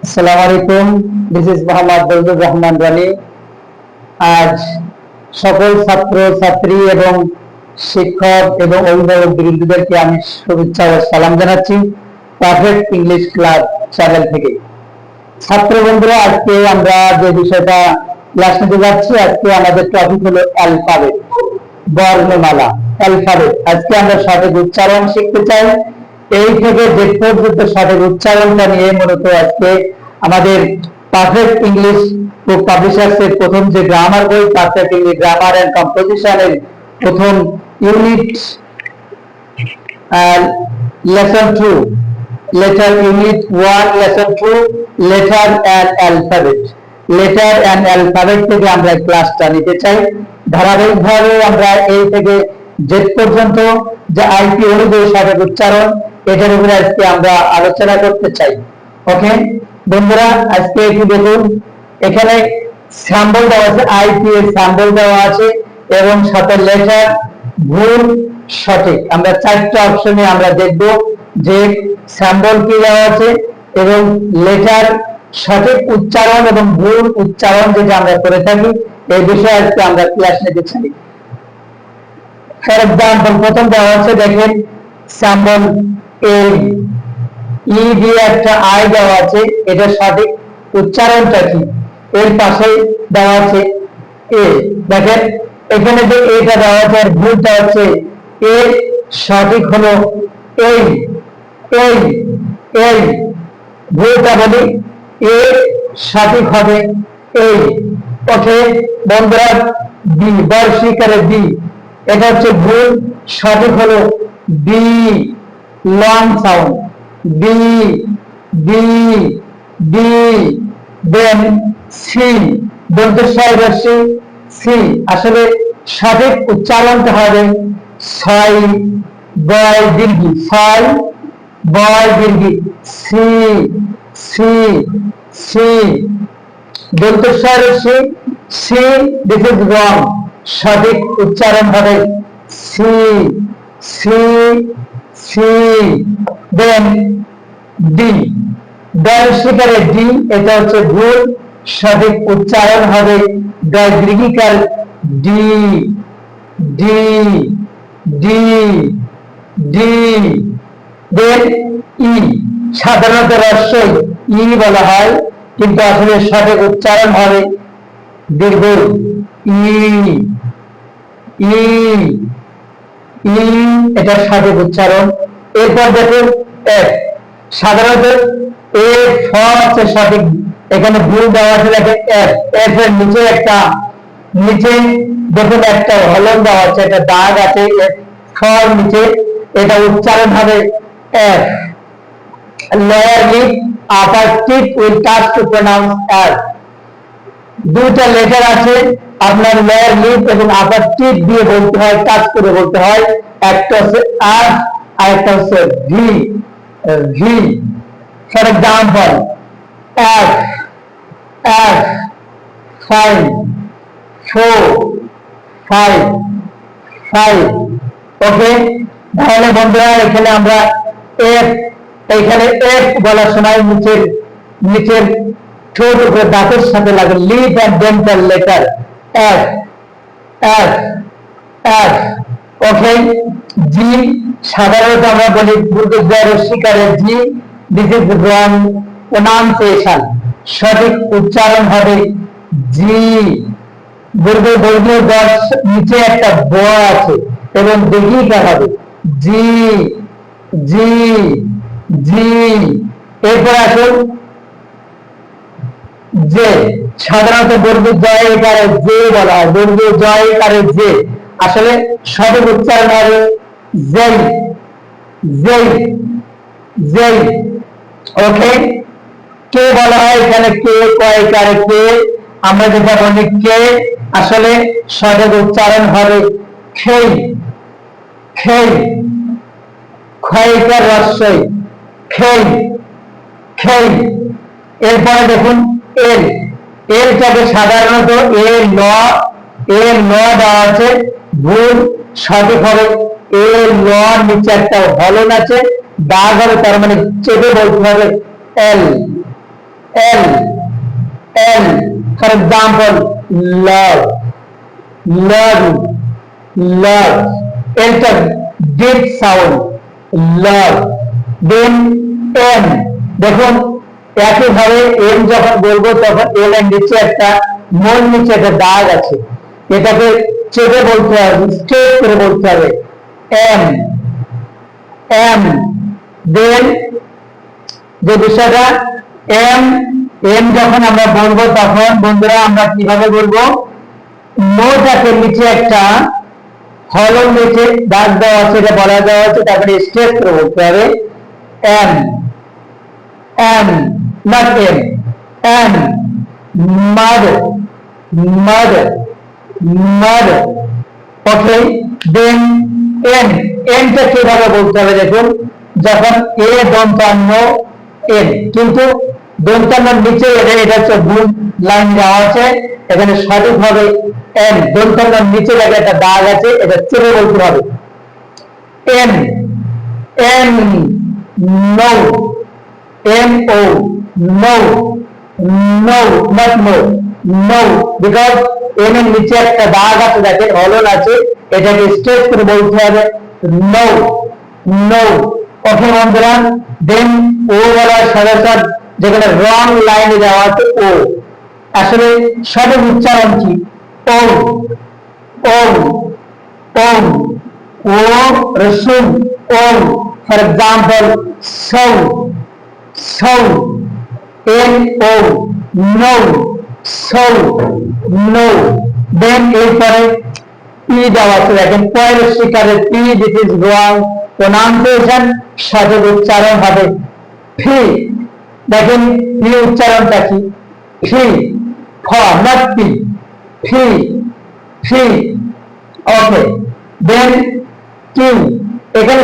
আসসালামু আলাইকুম, this is Mohammad বদরুর Rahman রানী। আজ সকল ছাত্র ছাত্রী এবং শিক্ষক এবং অভিভাবক বৃন্দদেরকে আমি শুভেচ্ছা ও সালাম জানাচ্ছি পারফেক্ট ইংলিশ ক্লাস চ্যানেল থেকে। ছাত্র বন্ধুরা, আজকে আমরা যে বিষয়টা ক্লাস নিতে যাচ্ছি, আজকে আমাদের টপিক হলো অ্যালফাবেট, বর্ণমালা, অ্যালফাবেট। আজকে আমরা সঠিক উচ্চারণ শিখতে চাই। এই থেকে যে পর্যন্ত সঠিক উচ্চারণটা নিয়ে মূলত আজকে আমাদের পারফেক্ট ইংলিশ বুক পাবলিশার্স এর প্রথম যে গ্রামার বই, perfect English grammar and composition এর প্রথম unit lesson 2, letter unit 1 lesson 2, letter and alphabet. Letter and alphabet থেকে আমরা ক্লাসটা নিতে চাই। ধারাবাহিকভাবে আমরা এই থেকে জেড পর্যন্ত যে আইপি অনুযায়ী সঠিক উচ্চারণ, এটার উপরে আজকে আমরা আলোচনা করতে চাই। ওকে বন্ধুরা, আজকে একটু দেখুন, এখানে স্যাম্পল দেওয়া আছে, আইপি এর স্যাম্পল দেওয়া আছে এবং সাথে লেটার, ভুল, সঠিক। আমরা চারটা অপশনে আমরা দেখব যে স্যাম্পল কি দেওয়া আছে এবং লেটার, সঠিক উচ্চারণ এবং ভুল উচ্চারণ যেটা আমরা করে থাকি, এই বিষয়ে আজকে আমরা ক্লাস নিতে চাই। ফর এক্সাম্পল, প্রথম দেওয়া আছে, দেখেন স্যাম্পল এ, ই দিয়ে একটা আই দেওয়া আছে, এটা সঠিক উচ্চারণটা কি? এর পাশে দেওয়া আছে এ। দেখেন এখানে যে এটা দেওয়া আছে আর ভুলটা হচ্ছে এর সঠিক হলো এই, এই, এই। ভুলটা বলি এর সঠিক হবে এই। ওকে বন্ধুরা, বি, বর্ষিকারে বি, এটা হচ্ছে ভুল, সঠিক হলো B, long sound, B, B, B. Then C, দন্তস্বর রস্যই সি, আসলে সঠিক উচ্চারণটা হবে ছয় বয় দীর্ঘি, ছয় বয় দীর্ঘি, সি, সি, সি। দন্তস্বর রস্যই সি, দিস ইজ রং, সঠিক উচ্চারণ হবে C, C, C. Then D, দর্শিকারে ডি, এটা হচ্ছে ভুল, সঠিক উচ্চারণ হবে দীর্ঘিকার D, D, D, D. Then E, সাধারণত রস্যই ই বলা হয়, কিন্তু আসলে সঠিক উচ্চারণ হবে দীর্ঘ ই, ই, ই, এটা সঠিক উচ্চারণ। এরপর দেখুন এফ, সাধারণত এ হচ্ছে সঠিক, এখানে ভুল দেওয়া আছে, দেখেন এফ, এফ এর নিচে একটা, নিচে দেখুন একটা হলন দেওয়া আছে, একটা দাগ আছে ফর নিচে, এটা উচ্চারণ হবে F. Lower lip upper tip will touch to pronounce F. দুটো লেটার আছে, আপনার লোয়ার লিপ এবং আপার টিপ দিয়ে বলতে হয়, টাচ করে বলতে হয়। একটা হচ্ছে আর, আরেকটা হচ্ছে V, V. For example F, F, 5 4 5 5। ওকে, তাহলে বন্ধুরা এখানে আমরা এফ, এখানে এফ বলার সময় নিচের, নিচের ঠোঁট উপরে দাঁতের সাথে লাগে, lip and dental letter F, F, F. Okay, G, সাধারণত আমরা বলি দীর্ঘ শিকারে G, this is wrong pronunciation, সঠিক উচ্চারণ হবে জি। দীর্ঘ বর্গীয় দশ, নিচে একটা ব আছে এবং দীর্ঘিকা হবে জি, জি, জি। এরপর আসুন যে, সাধারণত বর্গ জয়কারে যে বলা হয়, বর্গ জয়কারে যে, আসলে সঠিক উচ্চারণ হবে জেই, জেই, জেই। ওকে, কে বলা হয় এখানে কে, কয়কারে কে, আমরা যেটা বলি কে, আসলে সঠিক উচ্চারণ হবে খেই, খেই, ক্ষয়কার রস্যই খেই, খেই। এরপরে দেখুন এল, এলটাকে সাধারণত এ ন, এ ন দেওয়া আছে, ভুল, সঠিক হবে এ ন, নিচে একটা হলন আছে, দাগ হবে, তার মানে চেপে বলতে হবে এল, L, L. For example, love, love, love. Enter deep sound, love. Then M. দেখুন একইভাবে এম যখন বলবো তখন এল এর নিচে একটা মূল নিচে একটা দাগ আছে, এটাকে চেপে বলতে হবে, স্ট্রেট করে বলতে হবে এম, এম। দেন যে বিষয়টা এম, এম যখন আমরা বলবো তখন বন্ধুরা আমরা কিভাবে বলবো, মোটাকে নিচে একটা হলর নিচে দাগ দেওয়া আছে, এটা বলা দেওয়া আছে, তারপরে স্ট্রেট করে বলতে হবে M, M, not M, M, mother, mother, mother. Okay, then N, N টা কিভাবে বলতে হবে দেখুন, যখন এ দন্তান্ন N, কিন্তু দন্তান্নর নিচে এটা হচ্ছে ভুল লাইন দেওয়া আছে, এখানে সঠিকভাবে N দন্তান্নর নিচে লাগে একটা দাগ আছে, এটা চেপে বলতে হবে N, N, no, no, no, no, not no, no, because n এর নিচে একটা দাগ আছে, দেখেন হলন আছে, এটাকে স্ট্রেট করে বলতে হবে no, no. ওকে বন্ধুরা, দেন ও বলার সাথে সাথে যেখানে রং লাইনে দেওয়া আছে ও, আসলে সঠিক উচ্চারণ কি ও, ও, ও, ও রসুন ও। ফর এক্সাম্পল সৌ, so, no, no, so, no. Then এরপরে পি দেওয়া আছে, দেখেন পয়ের শিকারে P, this is wrong pronunciation, সঠিক উচ্চারণ হবে ফি। দেখেন পি উচ্চারণটা কি ফি, ফ নট পি, ফি, ফি। ওকে, দেন কিউ, এখানে